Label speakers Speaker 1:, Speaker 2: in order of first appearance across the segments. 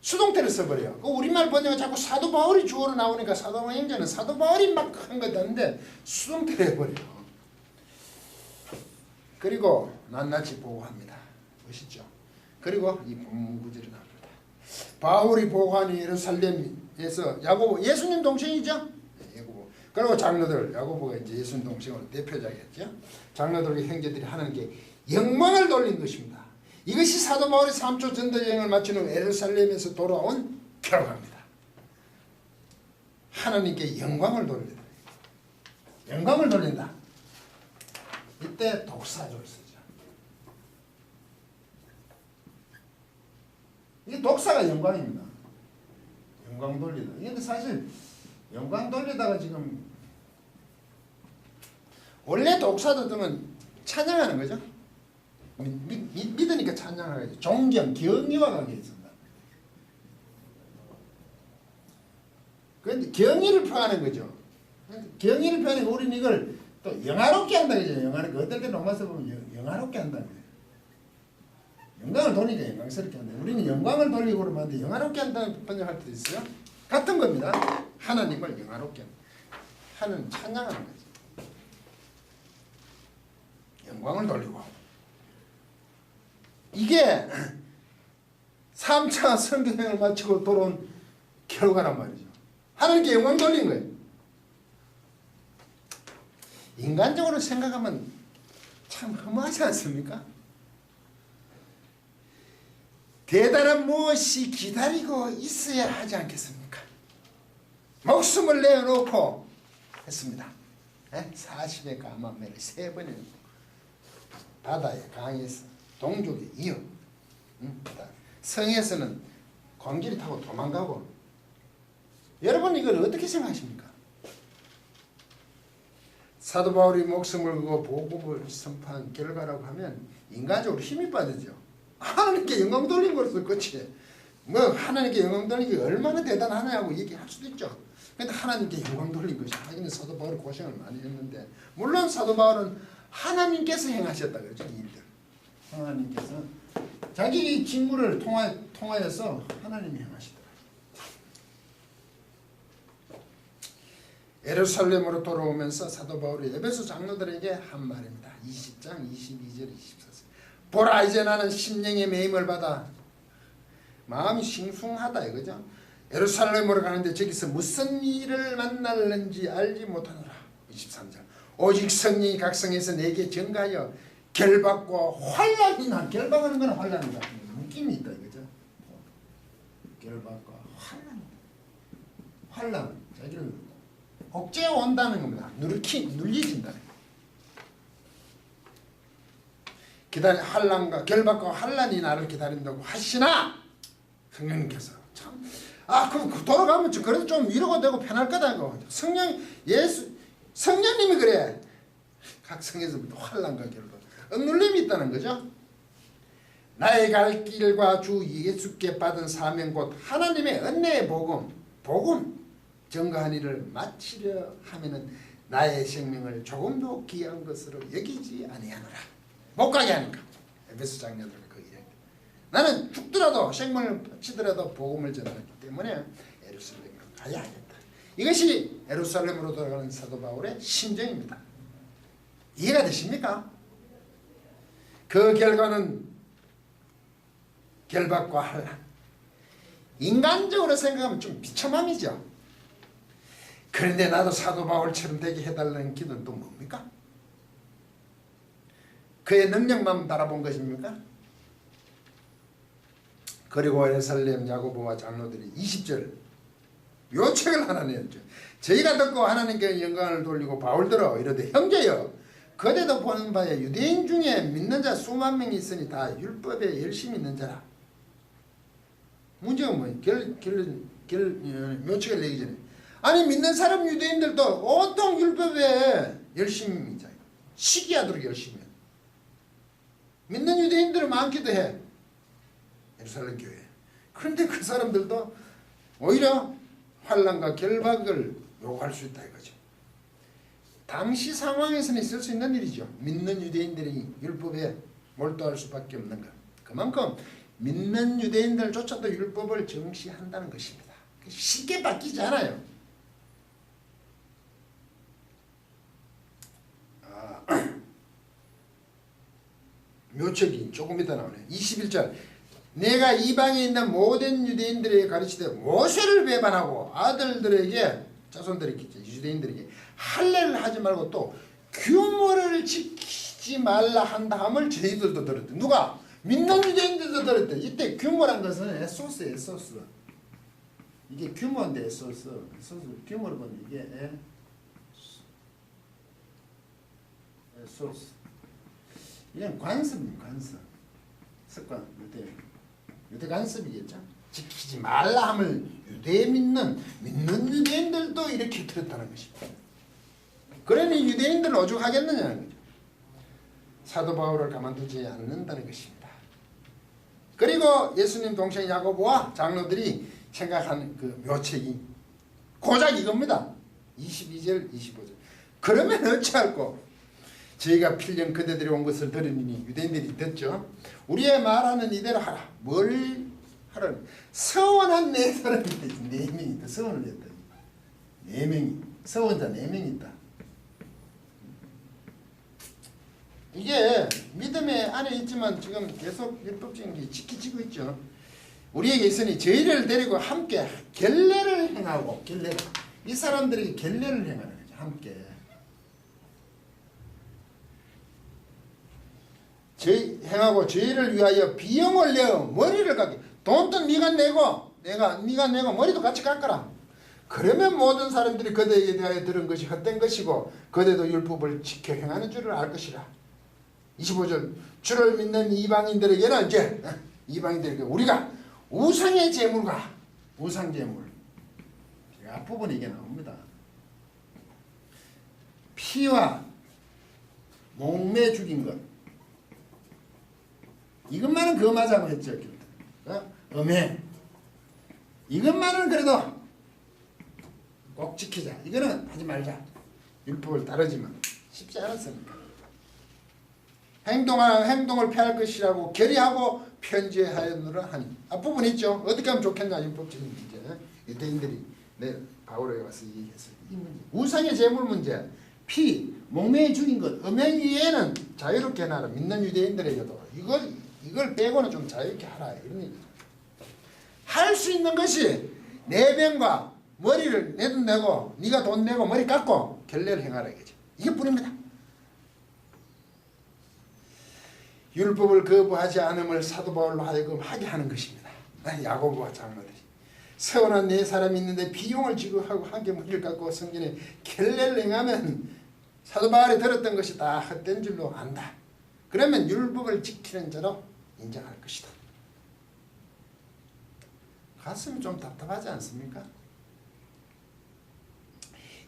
Speaker 1: 수동태를 써버려요. 그 우리말 번역은 자꾸 사도 바울이 주어로 나오니까 사도행전 행전은 사도 바울이 막 한 거 같은데 수동태를 해버려요. 그리고 낱낱이 보고합니다. 멋있죠? 그리고 이 본문 구절이 나옵니다. 바울이 보고하니 예루살렘에서 야고보, 예수님 동생이죠? 야고보. 그리고 장로들, 야고보가 이제 예수님 동생으로 대표자겠죠? 장로들과 형제들이 하나님께 영광을 돌린 것입니다. 이것이 사도 바울의 3초 전도 여행을 마친 후 예루살렘에서 돌아온 결과입니다. 하나님께 영광을 돌린다. 영광을 돌린다. 이때 독사조를 쓰죠. 이게 독사가 영광입니다. 영광 돌리다. 이게 사실 영광 돌리다가 지금 원래 독사도 등은 찬양하는 거죠. 믿으니까 찬양하죠. 존경, 경의와 관계 있습니다. 그런데 경의를 표하는 거죠. 경의를 표하는 우리는 이걸 또 영화롭게 한다 그죠. 영화롭게 어떨 때 로마서 보면 영화롭게 한다 그래요. 영광을 돌리니까 영광스럽게 한다. 우리는 영광을 돌리고 그러면 영화롭게 한다는 번역할 때도 있어요. 같은 겁니다. 하나님을 영화롭게 하는 찬양하는 거죠. 영광을 돌리고 이게 3차 선교행을 마치고 돌아온 결과란 말이죠. 하나님께 영광 돌린 거예요. 인간적으로 생각하면 참 허무하지 않습니까? 대단한 무엇이 기다리고 있어야 하지 않겠습니까? 목숨을 내어놓고 했습니다. 40의 가만매를 3번이나 바다에 강에서 동족에 이어 성에서는 광길이 타고 도망가고. 여러분 이걸 어떻게 생각하십니까? 사도 바울이 목숨을 걸고 복음을 선포한 결과라고 하면 인간적으로 힘이 빠지죠. 하나님께 영광 돌린 것으로 끝이. 뭐 하나님께 영광 돌린 게 얼마나 대단하냐고 얘기할 수도 있죠. 근데 하나님께 영광 돌린 것이 하기는 사도 바울이 고생을 많이 했는데, 물론 사도 바울은 하나님께서 행하셨다 그러죠. 일들 하나님께서 자기 직무를 통하여서 하나님이 행하시더라. 예루살렘으로 돌아오면서 사도 바울이 에베소 장로들에게 한 말입니다. 20장 22절 24절. 보라, 이제 나는 심령의 매임을 받아 마음이 싱숭하다 이거죠. 예루살렘으로 가는데 저기서 무슨 일을 만날는지 알지 못하노라. 23절. 오직 성령이 각성해서 내게 전가하여 결박과 환난이 나. 결박하는 건 환난이다. 느낌이 있다 이거죠. 결박과 환난. 자기를 억제해 온다는 겁니다. 눌리진다는 거예요. 환난과 결박과 환난이 나를 기다린다고 하시나 성령님께서 참 그럼 돌아가면 그래도 좀 위로가 되고 편할 거다 이거. 성령님이 그래. 각성에서부터 환난과 결박 억눌림이 있다는 거죠. 나의 갈 길과 주 예수께 받은 사명 곧 하나님의 은혜의 복음 전가한 일을 마치려 하면은 나의 생명을 조금도 귀한 것으로 여기지 아니하노라. 못 가게 하니까. 에베소 장로들은 그 이야기. 나는 죽더라도 생명을 바치더라도 복음을 전하기 때문에 예루살렘으로 가야 하겠다. 이것이 예루살렘으로 돌아가는 사도 바울의 심정입니다. 이해가 되십니까? 그 결과는 결박과 환난. 인간적으로 생각하면 좀 비참함이죠. 그런데 나도 사도 바울처럼 되게 해달라는 기도는 또 뭡니까? 그의 능력만 바라본 것입니까? 그리고 예루살렘 야고보와 장로들이 20절 요책을 하나 내었죠. 저희가 듣고 하나님께 영광을 돌리고 바울들어 이르되 형제여, 그대도 보는 바에 유대인 중에 믿는 자 수만 명이 있으니 다 율법에 열심히 있는 자라. 문제가 뭐예요? 묘책을 내기 전에 아니 믿는 사람 유대인들도 온통 율법에 열심히 있잖아요. 시기하도록 열심히 해. 믿는 유대인들은 많기도 해. 예루살렘 교회. 그런데 그 사람들도 오히려 환난과 결박을 요구할 수 있다 이거죠. 당시 상황에서는 있을 수 있는 일이죠. 믿는 유대인들이 율법에 몰두할 수밖에 없는 것. 그만큼 믿는 유대인들조차도 율법을 정시한다는 것입니다. 쉽게 바뀌지 않아요. 묘책이 조금 이따 나오네. 21절 내가 이방에 있는 모든 유대인들에게 가르치되 모세를 배반하고 아들들에게 자손들에게 유대인들에게 할례를 하지 말고 또 규모를 지키지 말라 한다함을 저희들도 들었대. 누가? 믿는 유대인들도 들었대. 이때 규모란 것은 에소스예요. 에소스. 이게 규모인데 에소스. 규모를 보면 이게 에소스. 이건 관습입니다. 관습. 습관. 유대 관습이겠죠. 지키지 말라 함을 유대에 믿는 유대인들도 이렇게 들었다는 것입니다. 그러니 유대인들은 오죽하겠느냐는 거죠. 사도 바울을 가만두지 않는다는 것입니다. 그리고 예수님 동생 야고보와 장로들이 생각하는 그 묘책이 고작 이겁니다. 22절 25절 그러면 어찌할꼬 저희가 필령 그대들이 온 것을 들으니 유대인들이 듣죠. 우리의 말하는 이대로 하라. 뭘 하라는 서원한 네 사람이 있다. 네 명이 있다. 서원을 했다. 네 명이 서원자 네 명이 있다. 이게 믿음의 안에 있지만 지금 계속 율법적인 게 지켜지고 있죠. 우리에게 있으니 저희를 데리고 함께 결례를 행하고 결례 이 사람들에게 결례를 행하는 거죠. 함께 저희 행하고 저희를 위하여 비용을 내어 머리를 깎게 돈도 네가 내고 네가 내고 머리도 같이 깎아라. 그러면 모든 사람들이 그대에게 대하여 들은 것이 헛된 것이고 그대도 율법을 지켜 행하는 줄을 알 것이라. 25절 주를 믿는 이방인들에게는 이제 이방인들에게 우리가 우상의 제물과 우상 제물 앞부분에 이게 나옵니다. 피와 목매 죽인 것 이것만은 금하자고 했죠. 음해 이것만은 그래도 꼭 지키자. 이거는 하지 말자. 율법을 따르지만 쉽지 않았습니까? 행동을 피할 것이라고 결의하고 편지하였노라 하니 앞부분 있죠. 어떻게 하면 좋겠냐. 율법적인 문제 유대인들이 바울에 와서 얘기했어요. 이 문제 우상의 제물 문제 피 목매에 죽인 것 음행위에는 자유롭게 해놔라. 믿는 유대인들에게도 이걸 빼고는 좀 자유롭게 하라. 이런 얘기죠. 할 수 있는 것이 내병과 머리를 내 돈 내고 네가 돈 내고 머리 깎고 결례를 행하라 이거죠. 이게 뿐입니다. 율법을 거부하지 않음을 사도 바울로 하여금 하게 하는 것입니다. 야고보와 장로들이 서원한 네 사람이 있는데 비용을 지급하고 함께 머리를 깎고 성전에 결례를 행하면 사도 바울이 들었던 것이 다 헛된 줄로 안다. 그러면 율법을 지키는 자로 인정할 것이다. 가슴이 좀 답답하지 않습니까?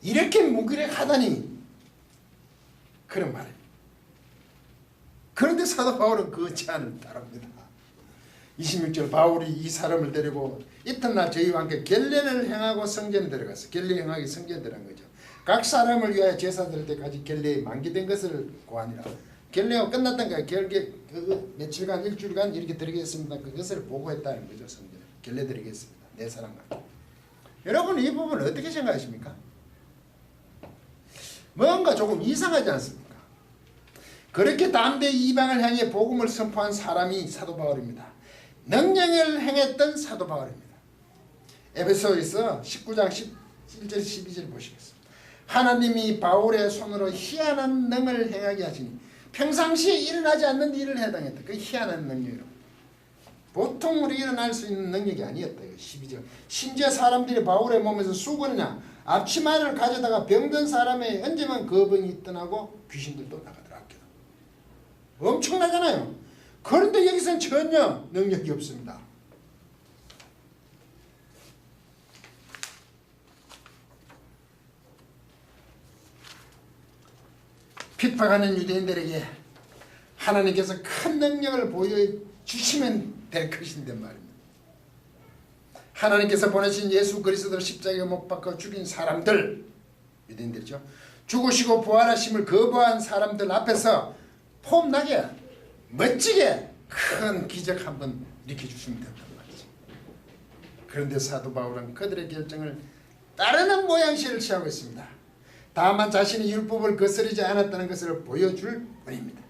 Speaker 1: 이렇게 무기력하다니 그런 말입니다. 그런데 사도 바울은 그 제안을 따릅니다. 26절 바울이 이 사람을 데리고 이튿날 저희와 함께 결례를 행하고 성전에 들어갔어. 결례 행하기 성전에 들어간 거죠. 각 사람을 위하여 제사 드릴 때까지 결례에 만기된 것을 고하니라. 결례가 끝났던 거야. 며칠간 일주일간 이렇게 드리겠습니다. 그것을 보고했다는 거죠. 성전에 결례 드리겠습니다. 네 사람과. 여러분 이 부분을 어떻게 생각하십니까? 뭔가 조금 이상하지 않습니까? 그렇게 담대히 이방을 향해 복음을 선포한 사람이 사도 바울입니다. 능력을 행했던 사도 바울입니다. 에베소에서 19장 11절 12절 보시겠습니다. 하나님이 바울의 손으로 희한한 능을 행하게 하시니 평상시에 일어나지 않는 일을 해당했다. 그 희한한 능력이라고. 보통 우리 일어날 수 있는 능력이 아니었다. 12절. 심지어 사람들이 바울의 몸에서 수건이나 앞치마를 가져다가 병든 사람의 얹으면 그 병이 떠나고 귀신들도 나가더라. 엄청나잖아요. 그런데 여기서는 전혀 능력이 없습니다. 핍박하는 유대인들에게 하나님께서 큰 능력을 보여주시면 될 것인데 말입니다. 하나님께서 보내신 예수 그리스도를 십자가에 못 박아 죽인 사람들 유대인들이죠. 죽으시고 부활하심을 거부한 사람들 앞에서 폼나게 멋지게 큰 기적 한번 이렇게 주시면 된단 말이죠. 그런데 사도 바울은 그들의 결정을 따르는 모양새를 취하고 있습니다. 다만 자신이 율법을 거스르지 않았다는 것을 보여줄 뿐입니다.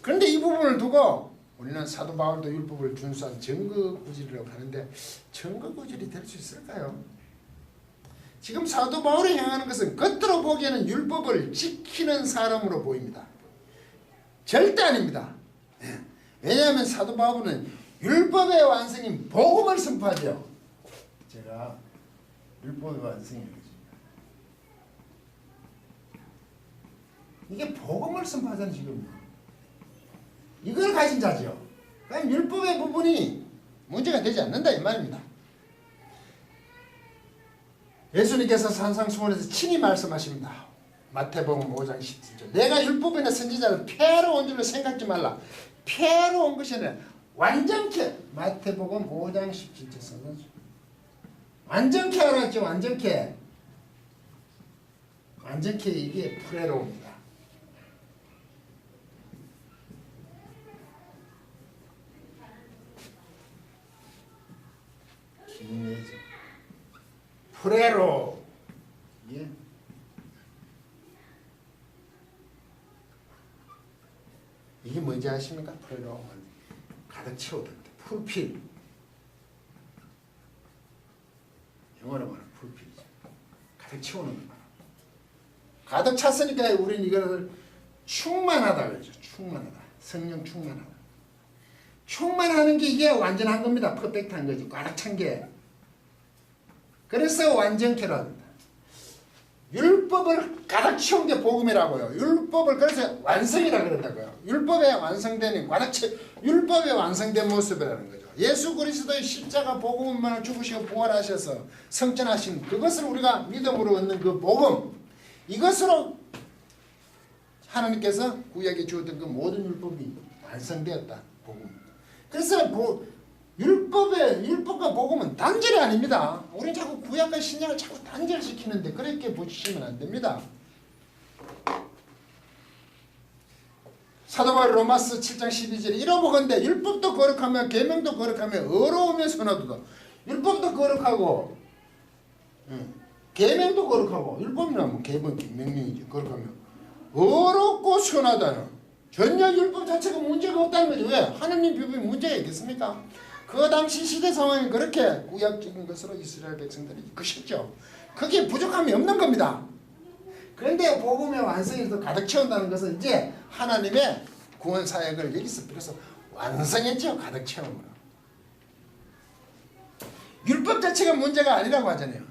Speaker 1: 그런데 이 부분을 두고 우리는 사도 바울도 율법을 준수한 증거구질이라고 하는데 증거구질이 될 수 있을까요? 지금 사도 바울이 행하는 것은 겉으로 보기에는 율법을 지키는 사람으로 보입니다. 절대 아닙니다. 왜냐하면 사도 바울은 율법의 완성인 복음을 선포하죠. 제가 율법의 완성이겠습니다. 이게 복음을 선포하자는 지금 이걸 가진 자죠. 그럼 율법의 부분이 문제가 되지 않는다 이 말입니다. 예수님께서 산상수훈에서 친히 말씀하십니다. 마태복음 5장 17절 내가 율법이나 선지자를 폐하러 온 줄로 생각지 말라. 폐하러 온 것이 아니라 완전케. 마태복음 5장 17절 성경 완전케 하라 했죠. 완전케. 완전케 이게 프레로입니다. 기능이죠. 프레로. 예. 이게 뭔지 아십니까? 프레로. 가득 채우던데. 풀필. 영어로 말하면 풀필이죠. 가득 채우는 거. 가득 찼으니까 우리는 이걸 충만하다 그러죠. 충만하다. 성령 충만하다. 충만하는 게 이게 완전한 겁니다. 퍼펙트한 거지. 가득 찬 게. 그래서 완전케로 합니다. 율법을 가득 채운 게 복음이라고요. 율법을 그래서 완성이라 그런다고요. 율법에 완성되는 가득 채 율법에 완성된 모습이라는 거죠. 예수 그리스도의 십자가 복음만을 죽으시고 부활하셔서 성전하신 그것을 우리가 믿음으로 얻는 그 복음 이것으로 하나님께서 구약에 주었던 그 모든 율법이 완성되었다. 복음. 그래서 율법과 복음은 단절이 아닙니다. 우리는 자꾸 구약과 신약을 자꾸 단절시키는데 그렇게 보시면 안 됩니다. 사도 바울 로마서 7장 12절에 이러보건대 율법도 거룩하며 계명도 거룩하며 의로우며 선하도다. 율법도 거룩하고 계명도 거룩하고 율법이라면 계명 명령이죠. 거룩하며 의롭고 선하다는 전혀 율법 자체가 문제가 없다는 거죠. 왜? 하느님 율법이 문제가 있겠습니까? 그 당시 시대 상황이 그렇게 구약적인 것으로 이스라엘 백성들이 이끄셨죠. 그게 부족함이 없는 겁니다. 그런데 복음의 완성에서 가득 채운다는 것은 이제 하나님의 구원 사역을 여기서 비로소 완성했죠. 가득 채움으로. 율법 자체가 문제가 아니라고 하잖아요.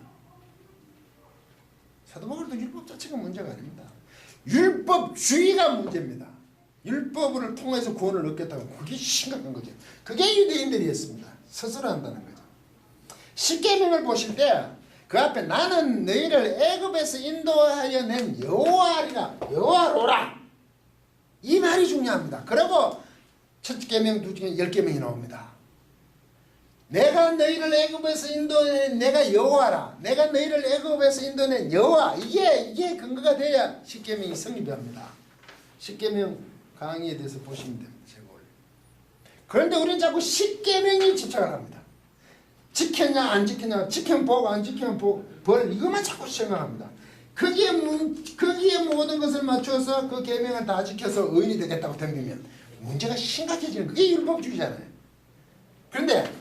Speaker 1: 사도 바울도 율법 자체가 문제가 아닙니다. 율법주의가 문제입니다. 율법을 통해서 구원을 얻겠다고 그게 심각한 거죠. 그게 유대인들이 했습니다. 스스로 한다는 거죠. 십계명을 보실 때 그 앞에 나는 너희를 애굽에서 인도하여 낸 여호와리라 여호와로라 이 말이 중요합니다. 그리고 첫 계명, 두 계명, 10계명이 나옵니다. 내가 너희를 애굽에서 인도낸 내가 여호와라. 내가 너희를 애굽에서 인도낸 여호와. 이게 근거가 돼야 십계명이 성립합니다. 십계명 강의에 대해서 보시면 됩니다. 제목을. 그런데 우리는 자꾸 십계명에 집착을 합니다. 지켰냐 안 지켰냐 지키면 복 안 지키면 벌 이것만 자꾸 생각합니다. 거기에 모든 것을 맞춰서 그 계명을 다 지켜서 의인이 되겠다고 덤비면 문제가 심각해지는 그게 율법주의잖아요. 그런데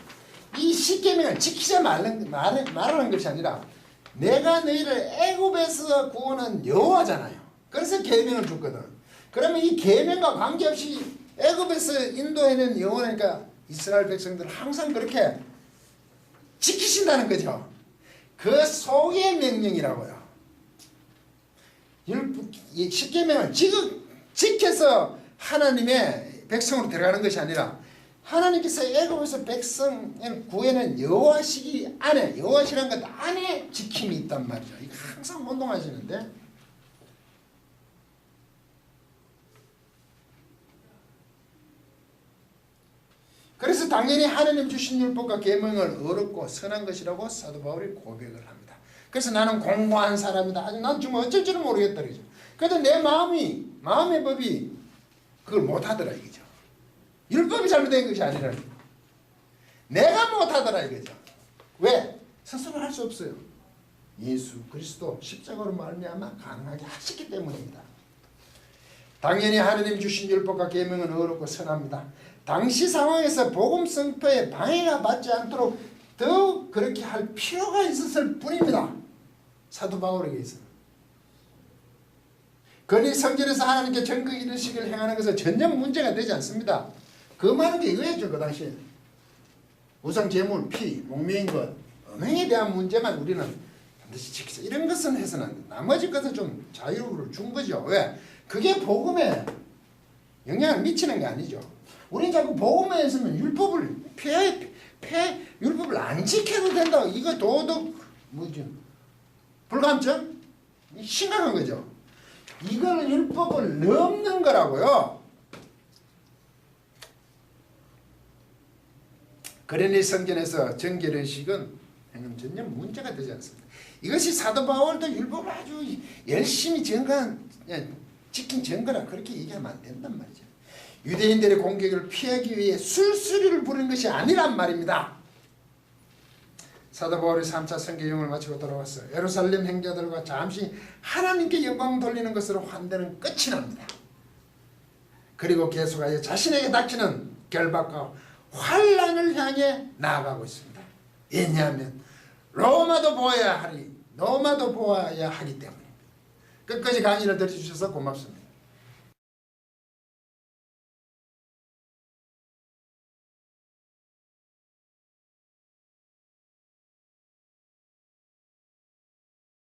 Speaker 1: 이 십계명을 지키자 말하는 것이 아니라 내가 너희를 애굽에서 구원한 여호와잖아요. 그래서 계명을 줬거든. 그러면 이 계명과 관계없이 애굽에서 인도해낸 여호와니까 이스라엘 백성들은 항상 그렇게 지키신다는 거죠. 그 속의 명령이라고요. 십계명을 지켜서 하나님의 백성으로 들어가는 것이 아니라 하나님께서 애굽에서 백성을 구해낸 여호와시기 안에 여호와시라는 것 안에 지킴이 있단 말이죠. 이거 항상 혼동하시는데 그래서 당연히 하나님 주신 율법과 계명을 어렵고 선한 것이라고 사도 바울이 고백을 합니다. 그래서 나는 공고한 사람이다. 아직 난 정말 어쩔 줄은 모르겠다. 그러죠. 그래도 내 마음의 법이 그걸 못하더라 이거죠. 율법이 잘못된 것이 아니라 내가 못하더라 이거죠. 왜? 스스로 할 수 없어요. 예수 그리스도 십자가로 말미암아 가능하게 하셨기 때문입니다. 당연히 하느님 주신 율법과 계명은 어렵고 선합니다. 당시 상황에서 복음 선포에 방해가 받지 않도록 더욱 그렇게 할 필요가 있었을 뿐입니다. 사도 바울에게서. 그러니 성전에서 하나님께 전거 이르식을 행하는 것은 전혀 문제가 되지 않습니다. 그 많은 게 이거였죠. 그 당시에. 우상 제물, 피, 목매인 것, 언행에 대한 문제만 우리는 반드시 지키자. 이런 것은 해서는 안 돼. 나머지 것은 좀 자유를 준 거죠. 왜? 그게 복음에 영향을 미치는 게 아니죠. 우리는 자꾸 복음에 있으면 율법을 율법을 안 지켜도 된다. 이거 도덕 뭐죠? 불감증? 심각한 거죠. 이걸 율법을 넘는 거라고요. 그러니 성전에서 정결의식은 전혀 문제가 되지 않습니다. 이것이 사도 바울도 율법을 아주 열심히 지킨 증거라 그렇게 얘기하면 안 된단 말이죠. 유대인들의 공격을 피하기 위해 술수리를 부린 것이 아니란 말입니다. 사도 바울이 3차 선교 여행을 마치고 돌아왔어요. 예루살렘 행자들과 잠시 하나님께 영광 돌리는 것으로 환대는 끝이 납니다. 그리고 계속하여 자신에게 닥치는 결박과 환난을 향해 나아가고 있습니다. 왜냐하면 로마도 보아야 하기 때문입니다. 끝까지 강의를 들어주셔서 고맙습니다.